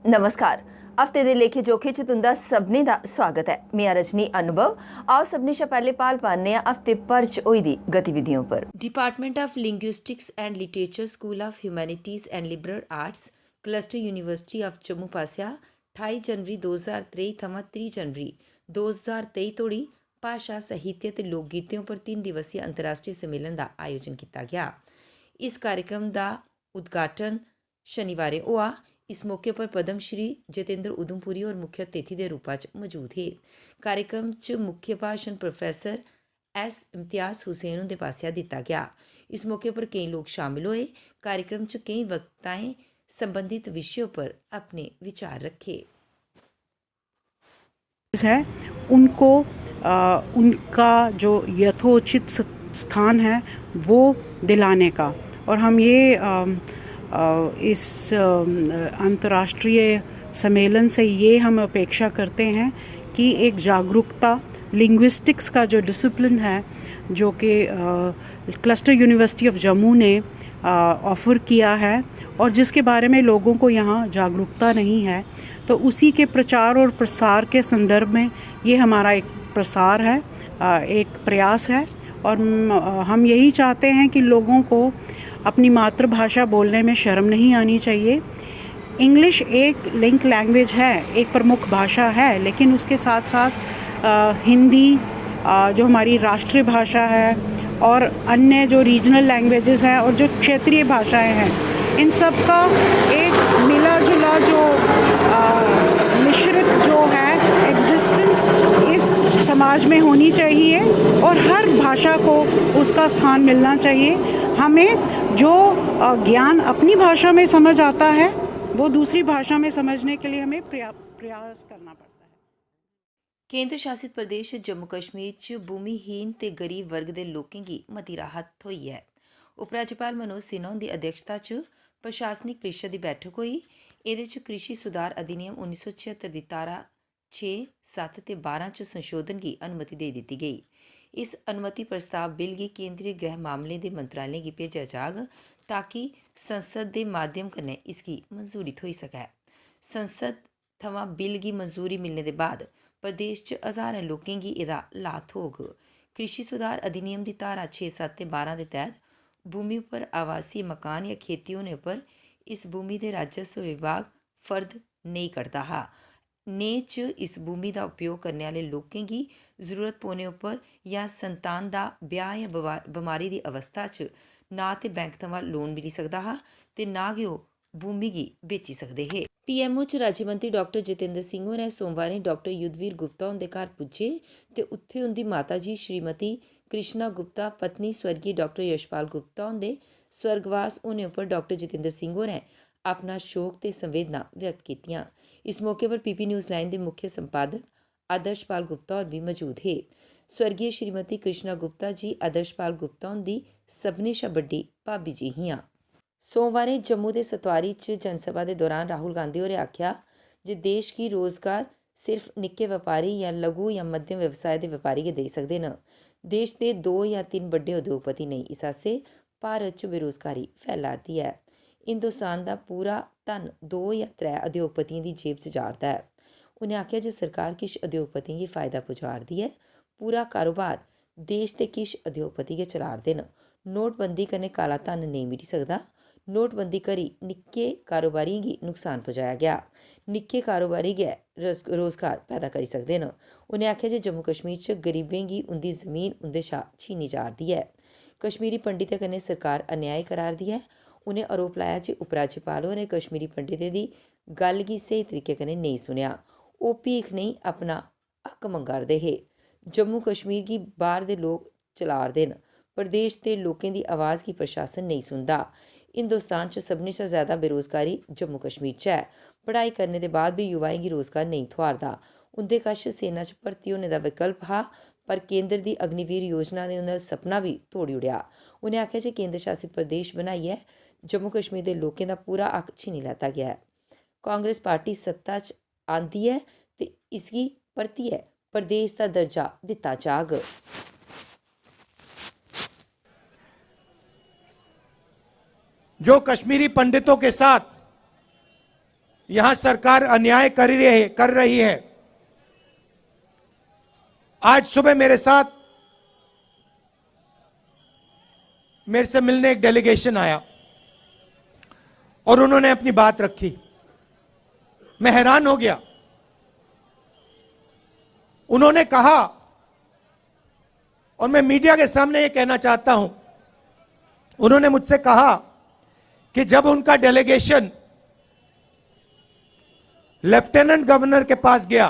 नमस्कार। हफ्ते दे लेखे जोखे च तुंदा सभनें दा स्वागत है। मैं रजनी अनुभव। आओ सभनें शा पैह्ले पाल पाने आं हफ्ते भर च होई दी गतिविधियों पर। Department of linguistics and literature, school of humanities and liberal arts, cluster university of Jammu पासेआ 28 जनवरी 2023 थमां 30 जनवरी 2023 तोड़ी भाशा, साहित्य ते लोक गीतें उप्पर 3 दिवसीय अंतर्राष्ट्रीय सम्मेलन दा आयोजन कीता गया। इस कार्यक्रम दा उद्घाटन शनिवारें होआ। इस मौके पर पद्म श्री जतेंद्र उधमपुरी होर मुख्य अतिथि दे रूपा च मौजूद हे। कार्यक्रम च मुख्य भाषण प्रोफैसर एस इम्तियाज हुसैन हुंदे पासेआ दित्ता गया। इस मौके पर केईं लोग शामिल होए। कार्यक्रम च केईं वक्ताएं संबंधित विषयों पर अपने विचार रखे। है उनको उनका जो यथोचित स्थान है वो दिलाने का, और हम ये इस अंतर्राष्ट्रीय सम्मेलन से ये हम अपेक्षा करते हैं कि एक जागरूकता लिंग्विस्टिक्स का जो डिसिप्लिन है, जो कि क्लस्टर यूनिवर्सिटी ऑफ जम्मू ने ऑफ़र किया है और जिसके बारे में लोगों को यहाँ जागरूकता नहीं है, तो उसी के प्रचार और प्रसार के संदर्भ में ये हमारा एक प्रसार है, एक प्रयास है। और हम यही चाहते हैं कि लोगों को अपनी मातृभाषा बोलने में शर्म नहीं आनी चाहिए। इंग्लिश एक लिंक लैंग्वेज है, एक प्रमुख भाषा है, लेकिन उसके साथ साथ हिंदी जो हमारी राष्ट्रीय भाषा है और अन्य जो रीजनल लैंग्वेजेस हैं और जो क्षेत्रीय भाषाएं हैं, इन सब का एक मिला जुला जो मिश्रित जो है एग्जिस्टेंस इस समाज में होनी चाहिए और हर भाषा को उसका स्थान मिलना चाहिए। हमें जो ज्ञान अपनी भाषा में समझ आता है वो दूसरी भाषा में समझने के लिए हमें प्रयास करना पड़ता है। केंद्र शासित प्रदेश जम्मू कश्मीर च भूमिहीन ते गरीब वर्ग दे लोकें गी मती राहत थ्होई है। उपराज्यपाल मनोज सिन्हा हुंदी अध्यक्षता च प्रशासनिक परिषद दी बैठक होई। एह्दे च कृषि सुधार अधिनियम 1976 दी धारा 6, 7 ते 12 च संशोधन गी अनुमति देई दित्ती गेई। इस अनुमति प्रस्ताव बिल गी केंद्रीय गृह मामले दे मंत्रालय गी भेजेआ जाग ताकि संसद दे माध्यम कन्नै इसगी मंजूरी थ्होई सकै। संसद थमां बिल गी मंजूरी मिलने दे बाद प्रदेश च हज़ारें लोकें गी एह्दा लाभ थ्होग। कृषि सुधार अधिनियम दी धारा 6, 7 ते 12 दे तैह्त भूमि उप्पर आवासीय मकान या खेती होने पर इस भूमि दे राजस्व विभाग फर्द नेईं कड्ढदा हा। नें च इस भूमि दा उपयोग करने आह्ले लोकें गी जरूरत पौने उप्पर या संतान दा ब्याह या बमारी दी अवस्था च ना ते बैंक थमां लोन मिली सकदा हा ते ना गै ओह् भूमि गी बेची सकदे हे। पीएमओ च राज्यमंत्री डॉक्टर जितेंद्र सिंह होरें सोमवारें डॉक्टर युद्धवीर गुप्ता हुंदे घर पुज्जे ते उत्थे उंदी माता जी श्रीमती कृष्णा गुप्ता, पत्नी स्वर्गीय डॉक्टर यशपाल गुप्ता हुंदे स्वर्गवास होने उप्पर डॉक्टर जितेंद्र सिंह होरें अपना शोक ते संवेदना व्यक्त कीतियां। इस मौके पर पीपी न्यूज़ लाइन दे मुख्य संपादक आदर्शपाल गुप्ता होर भी मौजूद हे। स्वर्गीय श्रीमती कृष्णा गुप्ता जी आदर्शपाल गुप्ता हुंदी सभनें शा बड्डी भाभी जी हियां। सोमवारें जम्मू दे सतवारी च जनसभा दे दौरान राहुल गांधी होरें आखेआ जे देश गी रोजगार सिर्फ निक्के व्यापारी या लघु या मध्यम व्यवसाय दे व्यापारी गै देई सकदे न। देश दे 2 या 3 बड्डे उद्योगपति नेईं। इस आस्तै भारत च बेरोजगारी फैला'रदी ऐ। हिंदुस्तान दा पूरा धन 2 या 3 उद्योगपतियें दी जेब च जा'रदा ऐ। उ'नें आखेआ जे सरकार किश उद्योगपतियें गी फायदा पुजा'रदी ऐ। पूरा कारोबार देश दे किश उद्योगपति गै चला'रदे न। नोटबंदी कन्नै काला धन नेईं मिटी सकदा। नोटबंदी करी निक्के कारोबारियें गी नुकसान पजाया गया। निक्के कारोबारी गै रोजगार पैदा करी सकदे न। उ'नें आखेआ जे जम्मू कश्मीर च गरीबें गी उंदी जमीन उंदे शा छीनी जा'रदी ऐ। कश्मीरी पंडितें कन्नै सरकार अन्याय करा'रदी ऐ। उ'नें आरोप लाया जे उपराज्यपाल होरें कश्मीरी पंडितें दी गल्ल गी स्हेई तरीके कन्नै नेईं सुनेआ। ओह् भीख नेईं अपना हक्क मंगा'रदे हे। जम्मू कश्मीर गी बाह्र दे लोक चला'रदे न। प्रदेश दे लोकें दी आवाज़ गी प्रशासन नेईं सुनदा। हिंदुस्तान च सभनें शा ज़्यादा बेरोजगारी जम्मू कश्मीर च ऐ। पढ़ाई करने दे बाद बी युवाएं गी रोजगार नेईं थ्होआ'रदा। उं'दे कश सेना च भर्ती होने दा विकल्प हा, पर केंद्र दी अग्निवीर योजना ने उं'दा सपना बी तोड़ी ओड़ेआ। उ'नें आखेआ जे केंद्र शासित प्रदेश बनाइयै जम्मू कश्मीर दे लोकें दा पूरा हक्क छीनी लैता गेआ ऐ। कांग्रेस पार्टी सत्ता च आंदी ऐ ते इसगी परतियै प्रदेश दा दर्जा दित्ता जाग। जो कश्मीरी पंडितों के साथ यहां सरकार अन्याय कर रही है। आज सुबह मेरे से मिलने एक डेलीगेशन आया और उन्होंने अपनी बात रखी। मैं हैरान हो गया। उन्होंने कहा, और मैं मीडिया के सामने ये कहना चाहता हूं, उन्होंने मुझसे कहा कि जब उनका डेलीगेशन लेफ्टिनेंट गवर्नर के पास गया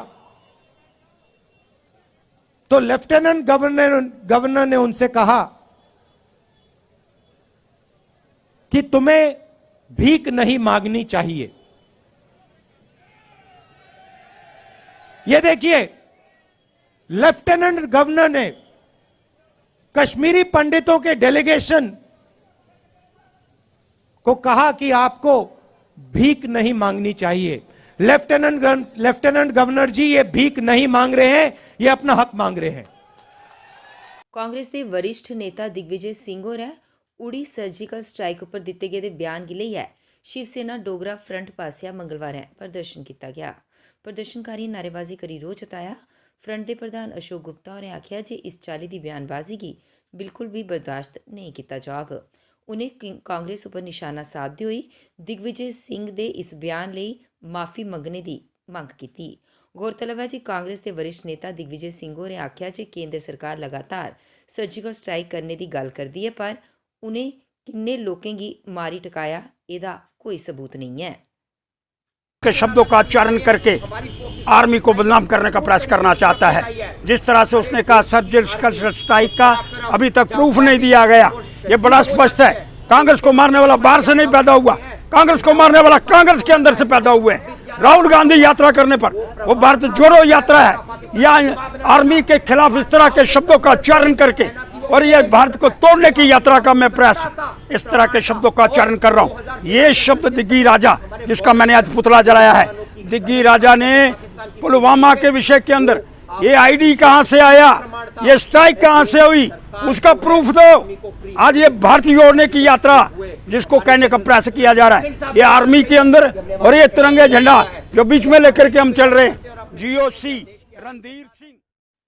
तो लेफ्टिनेंट गवर्नर ने उनसे कहा कि तुम्हें भीख नहीं मांगनी चाहिए। यह देखिए, लेफ्टिनेंट गवर्नर ने कश्मीरी पंडितों के डेलीगेशन को कहा कि आपको भीख नहीं मांगनी चाहिए। लेफ्टिनेंट गवर्नर जी, ये भीख नहीं मांग रहे हैं, ये अपना हक मांग रहे हैं। कांग्रेस ਦੇ ਵਰਿष्ठ ਨੇਤਾ ਦਿਗਵਿਜੇ ਸਿੰਘ ਹੋਰਾਂ ਉੜੀ ਸਰਜੀਕਲ ਸਟ੍ਰਾਈਕ ਉੱਪਰ ਦਿੱਤੇ ਗਏ ਦੇ ਬਿਆਨ ਲਈ ਹੈ ਸ਼ਿਵ ਸੈਨਾ ਡੋਗਰਾ ਫਰੰਟ ਪਾਸਿਆ ਮੰਗਲਵਾਰ ਪ੍ਰਦਰਸ਼ਨ ਕੀਤਾ ਗਿਆ। ਪ੍ਰਦਰਸ਼ਨਕਾਰੀ ਨਾਅਰੇਬਾਜ਼ੀ ਕਰੀ ਰੋਹ ਜਤਾਇਆ। ਫਰੰਟ ਦੇ ਪ੍ਰਧਾਨ ਅਸ਼ੋਕ ਗੁਪਤਾ ਹੋਰਾਂ ਆਖਿਆ ਜੇ ਇਸ ਚਾਲੀ ਦੀ ਬਿਆਨਬਾਜ਼ੀ ਬਿਲਕੁਲ ਵੀ ਬਰਦਾਸ਼ਤ ਨਹੀਂ ਕੀਤਾ ਜਾਵੇਗਾ। ਉਹਨੇ ਕਾਂਗਰਸ ਉੱਪਰ ਨਿਸ਼ਾਨਾ ਸਾਧਦੇ ਹੋਏ ਦਿਗਵਿਜੇ ਸਿੰਘ ਦੇ ਇਸ ਬਿਆਨ ਲਈ ਮਾਫੀ ਮੰਗਣੇ ਦੀ ਮੰਗ ਕੀਤੀ। गौरतलब है जी कांग्रेस के वरिष्ठ नेता दिग्विजय सिंह होरें आख्या जे केंद्र सरकार लगातार सर्जिकल स्ट्राइक करने की गल करती है पर उन्हें किन्ने लोगों की मारी टकाया इसका कोई सबूत नहीं है। के शब्दों का उच्चारण करके आर्मी को बदनाम करने का प्रयास करना चाहता है। जिस तरह से उसने कहा सर्जिकल स्ट्राइक का अभी तक प्रूफ नहीं दिया गया, ये बड़ा स्पष्ट है। कांग्रेस को मारने वाला बाहर से नहीं पैदा हुआ, कांग्रेस को मारने वाला कांग्रेस के अंदर से पैदा हुए हैं। राहुल गांधी यात्रा करने पर वो भारत जोड़ो यात्रा है, या आर्मी के खिलाफ इस तरह के शब्दों का उच्चारण करके और ये भारत को तोड़ने की यात्रा का मैं प्रयास इस तरह के शब्दों का उच्चारण कर रहा हूँ। ये शब्द दिग्गी राजा, जिसका मैंने आज पुतला जलाया है, दिग्गी राजा ने पुलवामा के विषय के अंदर ये आईडी कहां से आया, ये स्ट्राइक कहां से हुई, उसका प्रूफ दो। आज ये भारतीय जोड़ने की यात्रा जिसको कहने का प्रयास किया जा रहा है, ये आर्मी के अंदर और ये तिरंगे झंडा जो बीच में लेकर के हम चल रहे हैं, जीओसी रणधीर सिंह।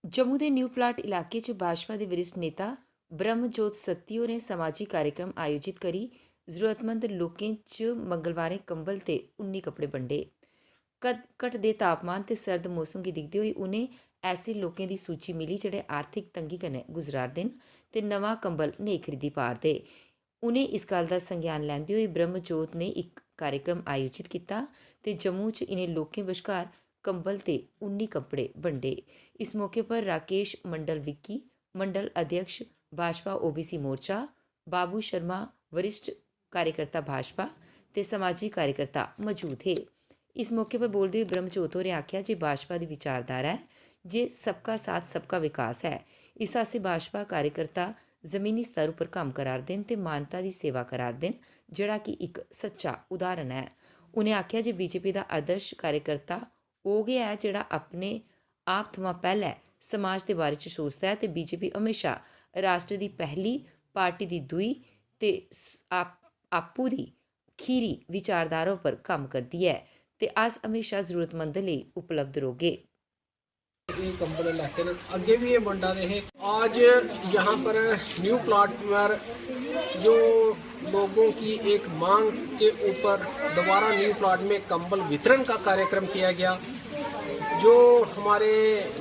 जम्मू के न्यू प्लाट इलाके च भाजपा के वरिष्ठ नेता ब्रह्मजोत सत्ती होरें समाजी कार्यक्रम आयोजित करी। जरूरतमंद लोकें च मंगलवारें कंबल ते उन्नी कपड़े वंडे। घटदे तापमान ते सर्द मौसम की दिखते हुए उन्हें ऐसे लोगों की सूची मिली जिहड़े आर्थिक तंगी कन्नै गुजरारदे न ते नवां कंबल नहीं खरीदी पारदे। उन्हें इस गल का संज्ञान लैंदे हुए ब्रह्मजोत ने एक कार्यक्रम आयोजित किया ते जम्मू च इन्हें लोगों विचकार कंबल ते उन्नी कपड़े वंडे। इस मौके पर राकेश मंडल विक्की, मंडल अध्यक्ष भाजपा ओबीसी मोर्चा, बाबू शर्मा वरिष्ठ कार्यकर्ता भाजपा ते समाजी कार्यकर्ता मौजूद है। इस मौके पर बोलते हुए ब्रह्मजोत होरें आख्या जे भाजपा की विचारधारा है जे सबका साथ सबका विकास है। इस आसे भाजपा कार्यकर्ता जमीनी स्तर पर काम करारदे ते मानता की सेवा करारदे जिहड़ा कि एक सच्चा उदाहरण है। उन्हें आख्या जे बीजेपी का आदर्श कार्यकर्ता हो गया है जिहड़ा अपने आप थमां पहले समाज के बारे च सोचता है ते बीजेपी हमेशा राष्ट्र की पहली, पार्टी की दूई ते आपू की खीरी विचारधारा पर काम करती है ते अस हमेशा जरूरतमंद लिए उपलब्ध रहोगे। कंबल इलाके ने अगे भी ये बंडा रहे। आज यहाँ पर न्यू प्लाट पर जो लोगों की एक मांग के ऊपर दोबारा न्यू प्लाट में कंबल वितरण का कार्यक्रम किया गया। जो हमारे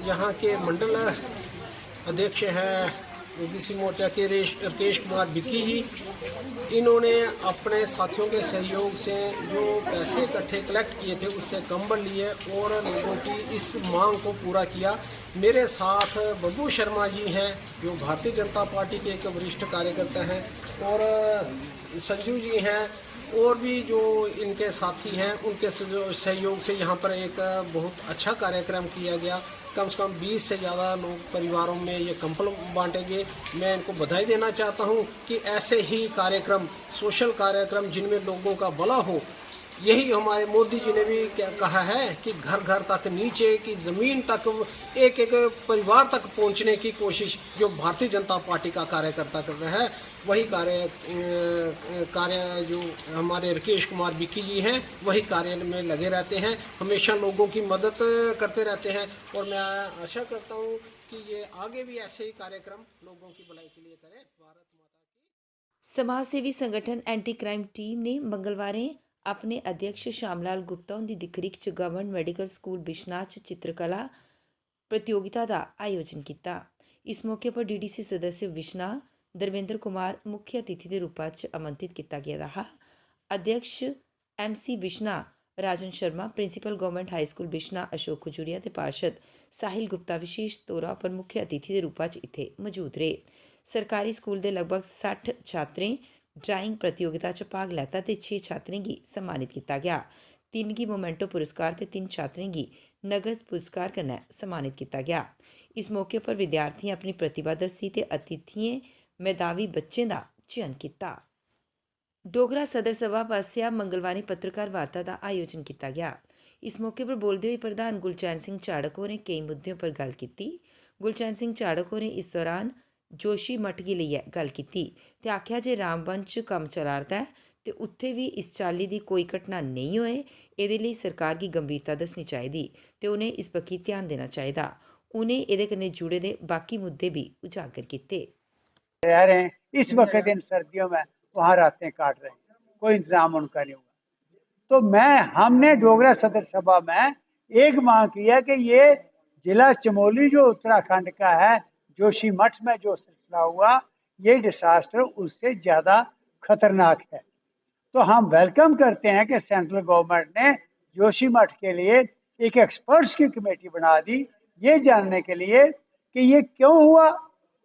यहाँ के मंडल अध्यक्ष हैं ओबीसी मोर्चा के राकेश कुमार विक्की जी, इन्होंने अपने साथियों के सहयोग से जो पैसे इकट्ठे कलेक्ट किए थे उससे कंबल लिए और लोगों की इस मांग को पूरा किया। मेरे साथ बब्बू शर्मा जी हैं जो भारतीय जनता पार्टी के एक वरिष्ठ कार्यकर्ता हैं, और संजू जी हैं, और भी जो इनके साथी हैं उनके सहयोग से यहाँ पर एक बहुत अच्छा कार्यक्रम किया गया। कम से कम 20 से ज़्यादा लोग परिवारों में ये कंबल बांटेंगे। मैं इनको बधाई देना चाहता हूँ कि ऐसे ही कार्यक्रम, सोशल कार्यक्रम जिनमें लोगों का भला हो, यही हमारे मोदी जी ने भी क्या कहा है कि घर घर तक, नीचे की ज़मीन तक, एक एक परिवार तक पहुंचने की कोशिश जो भारतीय जनता पार्टी का कार्यकर्ता कर रहा है, वही कार्य जो हमारे राकेश कुमार बिक्की जी हैं वही कार्य में लगे रहते हैं, हमेशा लोगों की मदद करते रहते हैं। और मैं आशा करता हूँ कि ये आगे भी ऐसे ही कार्यक्रम लोगों की भलाई के लिए करें। भारत माता की। समाज सेवी संगठन एंटी क्राइम टीम ने मंगलवार अपने अध्यक्ष श्यामलाल गुप्ता की दिखरिख च गवर्नमेंट मैडिकल स्कूल बिश्नाह च चित्रकला प्रतियोगिता का आयोजन किया। इस मौके पर डीडीसी सदस्य बिश्नाह धर्मेंद्र कुमार मुख्य अतिथि के रूप में आमंत्रित किया गया रहा। अध्यक्ष MC Bishnah Rajan Sharma, principal government high school Bishnah Ashok Khajuria ते पार्षद साहिल गुप्ता विशेष तौर पर मुख्य अतिथि के रूप में इत्थे मौजूद रहे। सरकारी स्कूल के लगभग 60 छात्रें ड्राइंग प्रतियोगिता च भाग लैता ते 6 छात्रें की सम्मानित किया गया। 3 की मोमेंटो पुरस्कार ते 3 छात्रें की नगद पुरस्कार कन्नै सम्मानित किया गया। इस मौके पर विद्यार्थियों अपनी प्रतिभा दस्सी ते अतिथियें मेधावी बच्चों का चयन किया। डोगरा सदर सभा पासिया मंगलवार पत्रकार वार्ता का आयोजन किया गया। इस मौके पर बोलते हुए प्रधान गुलचैन सिंह चाड़क होरें कई मुद्दों पर गल की। गुलचैन सिंह चाड़क होरें इस दौरान जोशी मठ गी लेइयै गल कीती ते आख्या जे रामबन च कम्म चला'रदा है ते उत्थे भी इस चाल्ली दी कोई घटना नहीं होए, एह्दे लेई सरकार गी गंभीरता दस्सनी चाहिदी ते उ'नें इस बक्खी ध्यान देना चाहिदा। उ'नें एह्दे कन्नै जुड़े दे बाकी मुद्दे भी उजागर कीते। रह रहे हैं इस वक्त इन सर्दियों में वहाँ रातें काट रहे हैं, कोई इंतजाम उनका नहीं हुआ। तो हमने डोगरा सदर सभा में एक मांग की है कि ये जिला चमोली जो उत्तराखंड का है, जोशी मठ में जो सिलसिला हुआ, ये डिजास्टर उससे ज्यादा खतरनाक है। तो हम वेलकम करते हैं कि सेंट्रल गवर्नमेंट ने जोशी मठ के लिए एक एक्सपर्ट्स की कमेटी बना दी, ये जानने के लिए कि ये क्यों हुआ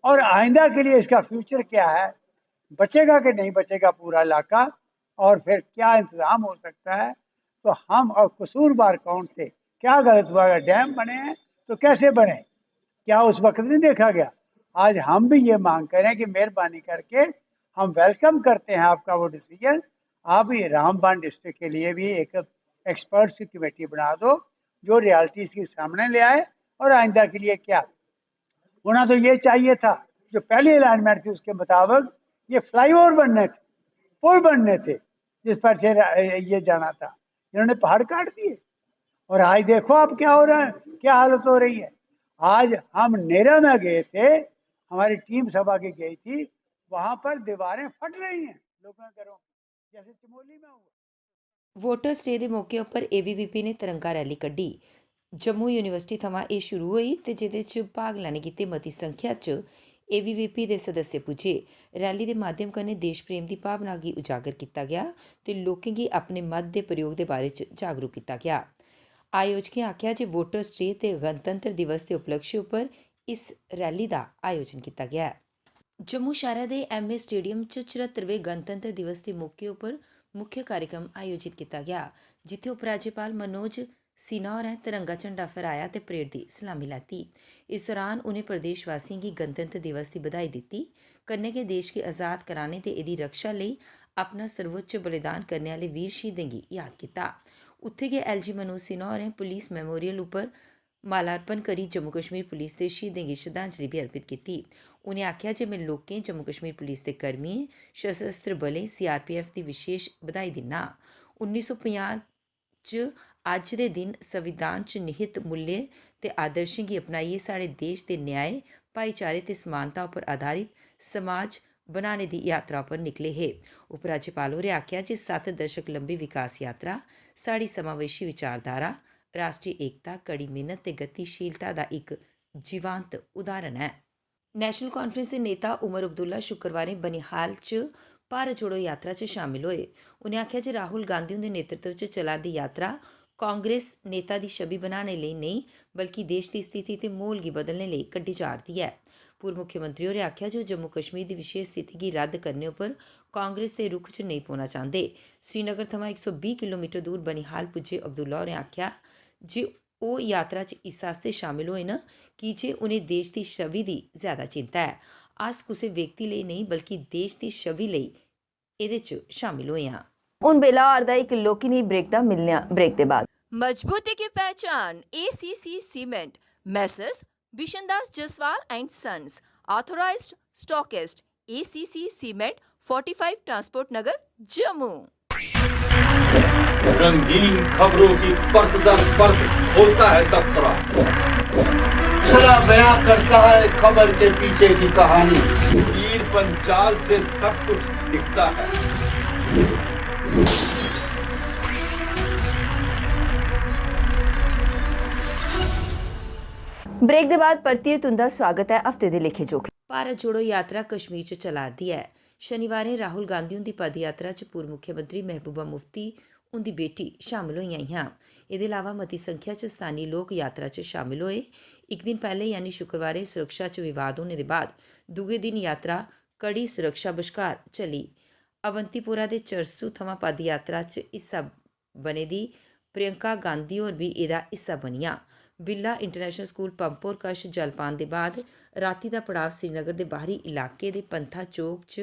और आइंदा के लिए इसका फ्यूचर क्या है, बचेगा कि नहीं बचेगा पूरा इलाका, और फिर क्या इंतजाम हो सकता है। तो हम और कसूरवार कौन थे, क्या गलत हुआ, अगर डैम बने हैं तो कैसे बने, क्या उस वक्त नहीं देखा गया। आज हम भी ये मांग करें कि मेहरबानी करके हम वेलकम करते हैं आपका वो डिसीजन, आप ये रामबन डिस्ट्रिक्ट के लिए भी एक एक्सपर्ट्स की कमेटी बना दो जो रियलिटीज के सामने ले आए, और आइंदा के लिए क्या होना। तो ये चाहिए था जो पहली अलाइनमेंट थी उसके मुताबिक ये फ्लाईओवर बनने थे, पुल बनने थे जिस पर से ये जाना था, इन्होंने पहाड़ काट दिए। और आज देखो अब क्या हो रहा है, क्या हालत हो रही है। आज हम नेरा में गए थे, हमारी टीम सभा की गई थी, वहां पर दीवारें फट रही हैं लोगों के घरों की, जैसे चमोली में हुआ। वोटर्स डे के मौके पर ABVP ने तिरंगा रैली कड्ढी। जम्मू यूनिवर्सिटी थमां एह् शुरू होई ते जेह्दे च भाग लैने गित्ते मती संख्या च ABVP दे सदस्य पुज्जे। रैली दे माध्यम कन्नै देश प्रेम दी भावना गी उजागर कीता गया ते लोकें गी अपने मत दे प्रयोग दे बारे च जागरूक कीता गया। आयोजकें आखेआ जे वोटर्स डे ते गणतंत्र दिवस दे उपलक्ष्य उप्पर इस रैली दा आयोजन कीता गया है। जम्मू शैह्रा दे MA स्टेडियम च 74वें गणतंत्र दिवस दे मौके उप्पर मुख्य कार्यक्रम आयोजित किया गया, जित्थे उपराज्यपाल मनोज सिन्हा होरें तिरंगा झंडा फहराया ते परेड की सलामी लैती। इस दौरान उन्हें प्रदेशवासियों की गणतंत्र दिवस की बधाई दी, कन्नै गै देश गी आज़ाद कराने ते एह्दी रक्षा लेई अपना सर्वोच्च बलिदान करने आह्ले वीर शहीदें गी याद कीता। उत्थे गै LG मनोज सिन्हा होरें पुलिस मेमोरियल उप्पर मालार्पण करी जम्मू कश्मीर पुलिस दे शहीदें गी श्रद्धांजलि भी अर्पित की। उनें आखेआ जे मैं लोकें जम्मू कश्मीर पुलिस दे कर्मियें, सशस्त्र बलें, CRPF दी विशेष बधाई दिन्ना। 1950 च अज्ज दे दिन संविधान च निहित मूल्यें ते आदर्शें गी अपनाइयै साढ़े देश दे न्याय, भाईचारे ते समानता उप्पर आधारित समाज बनाने दी यात्रा पर निकले हे। उपराज्यपाल होरें आखेआ जे 7 दशक लंबी विकास यात्रा साढ़ी समावेशी विचारधारा, राष्ट्रीय एकता, कड़ी मेहनत ते गतिशीलता दा इक जीवंत उदाहरण है। नेशनल कॉन्फ्रेंस दे नेता उमर अब्दुल्ला शुक्रवारें बनिहाल च भारत जोड़ो यात्रा च शामिल होए। उनें आखेआ जे राहुल गांधी हुंदे नेतृत्व च चला'रदी यात्रा कांग्रेस नेता दी छवि बनाने लेई नेईं बल्कि देश दी स्थिति ते म्हौल गी बदलने लेई कड्ढी जा'रदी है। पूर्व मुख्यमंत्री होरें आखेआ जे जम्मू कश्मीर दी विशेष स्थिति गी रद्द करने उप्पर कांग्रेस दे रुख च नेईं पौना चांह्दे। श्रीनगर थमां 120 किलोमीटर दूर बनिहाल पुज्जे अब्दुल्ला होरें आखेआ जे ओह् यात्रा च इस आस्तै शामिल होए न की जे उ'नें देश दी छवि दी ज़्यादा चिंता है। अस कुसै व्यक्ति लेई नेईं बल्कि देश दी छवि लेई एह्दे च शामिल होए आं। ਹੁਣ बेला और एक लोकीनी ब्रेक दा मिलने ब्रेक के बाद मजबूती की पहचान ACC cement messrs Bishandas Jaswal and sons authorised stockist ACC cement 45 transport Nagar Jammu. रंगीन खबरों की परत दर परत होता है तबसरा, बयां करता है खबर के पीछे की कहानी। तीर पंचाल से सब कुछ दिखता है। ब्रेक के बाद परतिए तुंदा स्वागत है हफ्ते दे लेखे जोखे। ਭਾਰਤ ਜੋੜੋ ਯਾਤਰਾ ਕਸ਼ਮੀਰ 'ਚ ਚਲਾਰਦੀ ਹੈ। ਸ਼ਨੀਵਾਰ ਰਾਹੁਲ ਗਾਂਧੀ ਦੀ ਪਦ ਯਾਤਰਾ 'ਚ ਪੂਰਵ ਮੁੱਖ ਮੰਤਰੀ ਮਹਿਬੂਬਾ ਮੁਫਤੀ ਉਹਦੀ ਬੇਟੀ ਸ਼ਾਮਲ ਹੋਈਆਂ ਹਨ। ਇਹਦੇ ਇਲਾਵਾ ਮਤੀ ਸੰਖਿਆ 'ਚ ਸਥਾਨੀ ਲੋਕ ਯਾਤਰਾ 'ਚ ਸ਼ਾਮਲ ਹੋਏ। ਇੱਕ ਦਿਨ ਪਹਿਲੇ ਯਾਨੀ ਸ਼ੁੱਕਰਵਾਰੇ ਸੁਰੱਖਿਆ 'ਚ ਵਿਵਾਦ ਹੋਣੇ ਦੇ ਬਾਅਦ ਦੂਜੇ ਦਿਨ ਯਾਤਰਾ ਕੜੀ ਸੁਰੱਖਿਆ ਵਿਚਕਾਰ ਚੱਲੀ। ਅਵੰਤੀਪੁਰਾ ਦੇ ਚਰਸੂ ਥਮਾਂ ਪਦ ਯਾਤਰਾ 'ਚ ਹਿੱਸਾ ਬਣੇ ਦੀ ਪ੍ਰਿयंका ਗਾਂਧੀ ਹੋਰ ਵੀ ਇਹਦਾ ਹਿੱਸਾ ਬਣੀਆਂ। ਬਿੱਲਾ ਇੰਟਰਨੈਸ਼ਨਲ ਸਕੂਲ ਪੰਪੋਰ ਕਸ਼ ਜਲਪਾਨ ਦੇ ਬਾਅਦ ਰਾਤੀ ਦਾ ਪੜਾਵ श्रीनगर ਦੇ ਬਾਹਰੀ ਇਲਾਕੇ ਦੇ ਪੰਥਾ ਚੌਕ 'ਚ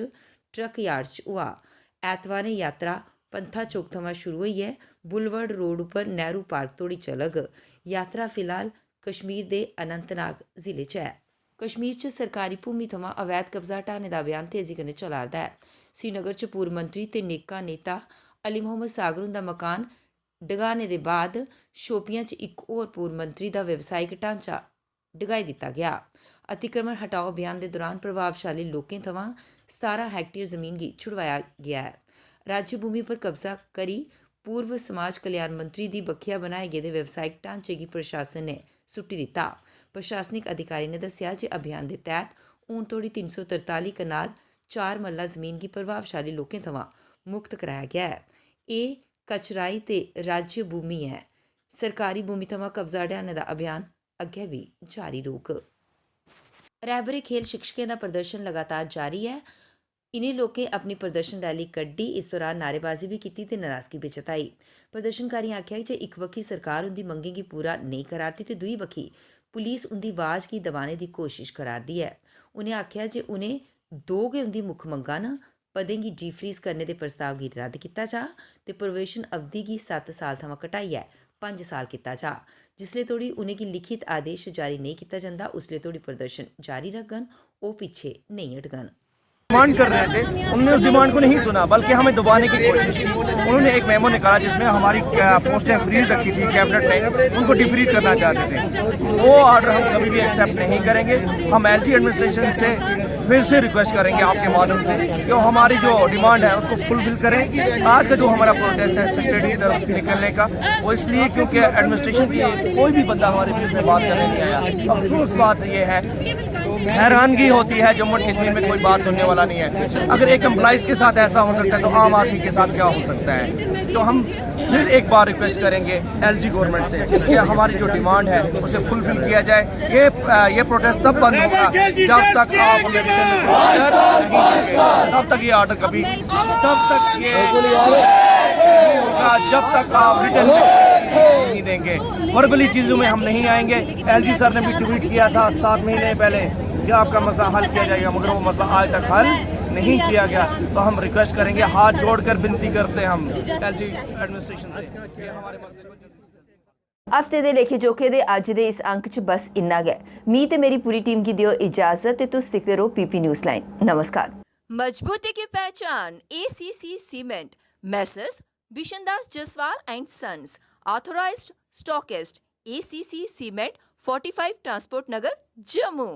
ਟਰੱਕ ਯਾਰਡ 'ਚ ਹੋਇਆ। ਐਤਵਾਰ ਨੇ ਯਾਤਰਾ ਪੰਥਾ ਚੌਕ ਤੋਂ ਸ਼ੁਰੂ ਹੋਈ ਹੈ। ਬੁਲਵਰਡ ਰੋਡ ਉੱਪਰ ਨਹਿਰੂ ਪਾਰਕ ਤੋੜੀ ਚਲਗ। ਯਾਤਰਾ ਫਿਲਹਾਲ ਕਸ਼ਮੀਰ ਦੇ ਅਨੰਤਨਾਗ ਜ਼ਿਲ੍ਹੇ 'ਚ ਹੈ। ਕਸ਼ਮੀਰ 'ਚ ਸਰਕਾਰੀ ਭੂਮੀ ਤੋਂ ਅਵੈਧ ਕਬਜ਼ਾ ਹਟਾਉਣ ਦਾ ਅਭਿਆਨ ਤੇਜ਼ੀ ਕਨੇ ਚਲਾਰਦਾ ਹੈ। श्रीनगर 'ਚ ਪੂਰਵ ਮੰਤਰੀ ਤੇ ਨੇਕਾ ਨੇਤਾ ਅਲੀ ਮੁਹੰਮਦ ਸਾਗਰ ਦਾ ਮਕਾਨ ਡਗਾਣੇ ਦੇ ਬਾਅਦ ਸ਼ੋਪੀਆਂ 'ਚ ਇੱਕ ਹੋਰ ਪੂਰਵ ਮੰਤਰੀ ਦਾ ਵਿਵਸਾਇਕ ਢਾਂਚਾ ਡਗਾਈ ਦਿੱਤਾ ਗਿਆ। ਅਤੀਕ੍ਰਮਣ ਹਟਾਓ ਅਭਿਆਨ ਦੇ ਦੌਰਾਨ ਪ੍ਰਭਾਵਸ਼ਾਲੀ ਲੋਕਾਂ ਤੋਂ 17 ਹੈਕਟੇਅਰ ਜ਼ਮੀਨ ਕੀ ਛੁਡਵਾਇਆ ਗਿਆ ਹੈ। राज्य भूमि पर कब्जा करी पूर्व समाज कल्याण मंत्री की बखिया बनाए गए व्यवसायिक ढांचे की प्रशासन ने सुट्टी दिता। प्रशासनिक अधिकारी ने दस्या जे अभियान के तहत हूण तोड़ी 343 कनाल 4 मरला जमीन की प्रभावशाली लोगों थमां मुक्त कराया गया है। ये कचराई ते राज्य भूमि है। सरकारी भूमि थमां कब्जा हटाने का अभियान अगे भी जारी रोक। रहबरे खेल शिक्षकों का प्रदर्शन लगातार जारी है। इन्हें लोगों अपनी प्रदर्शन रैली कड्ढी। इस दौरान नारेबाजी भी की ते नाराज़गी भी जताई। प्रदर्शनकारी आख्या जे एक बखी सरकार उनकी मंगें की पूरा नहीं करारती ते दूई बखी पुलिस उनकी आवाज़ की दबाने की कोशिश करारदी है। उन्हें आख्या जे उन्हें दो गै उनकी मुख मंगा न पदें की डीफ्रीज करने के प्रस्ताव की रद्द किया जा ते प्रोवेशन अवधि की 7 साल थमां घटाई है 5 साल किया जा। जिसले तोड़ी उन्हें की लिखित आदेश जारी नहीं किया जाता उसले तोड़ी प्रदर्शन जारी रखन वो पीछे नहीं हटगन। डिमांड कर रहे थे, उन्होंने उस डिमांड को नहीं सुना बल्कि हमें दबाने की कोशिश की। उन्होंने एक मेमो निकाला जिसमें हमारी पोस्टें फ्रीज रखी थी कैबिनेट ने, उनको डिफ्रीज करना चाहते थे। वो ऑर्डर हम कभी भी एक्सेप्ट नहीं करेंगे। हम एलजी एडमिनिस्ट्रेशन से फिर से रिक्वेस्ट करेंगे आपके माध्यम से कि हमारी जो डिमांड है उसको फुलफिल करें। आज का जो हमारा प्रोटेस्ट है सेक्रेटरी की तरफ निकलने का, वो इसलिए क्योंकि एडमिनिस्ट्रेशन की कोई भी बंदा हमारे बीच में बात करने नहीं आया। अफसोस बात ये है, हैरानगी होती है जम्मू एंड कश्मीर में कोई बात सुनने वाला नहीं है। अगर एक एम्प्लॉइज के साथ ऐसा हो सकता है तो आम आदमी के साथ क्या हो सकता है। तो हम फिर एक बार रिक्वेस्ट करेंगे एलजी गवर्नमेंट से कि हमारी जो डिमांड है उसे फुलफिल किया जाए। ये प्रोटेस्ट तब बंद होगा जब तक आप हमें रिटर्न में ऑर्डर नहीं देंगे, तब तक ये ऑर्डर कभी, तब तक ये नहीं होगा जब तक आप रिटर्न नहीं देंगे। वर्बली चीजों में हम नहीं आएंगे। एलजी सर ने भी ट्वीट किया था 7 महीने पहले कि आपका मसला हल किया जाएगा, मगर वो मसला आज तक हल नहीं किया गया। तो हम रिक्वेस्ट करेंगे, हाथ जोड़कर विनती करते हैं हम एलजी एडमिनिस्ट्रेशन से कि हमारे मसले को। हफ्ते दे लेखे जोखे दे अज दे इस अंक च बस इन्ना गै। मी ते मेरी पूरी टीम की दियो इजाजत ते तुस दिखते रहो पीपी न्यूज़ लाइन। नमस्कार। मजबूती की पहचान ACC cement messrs Bishandas Jaswal and sons authorised stockist ACC cement 45 transport Nagar Jammu.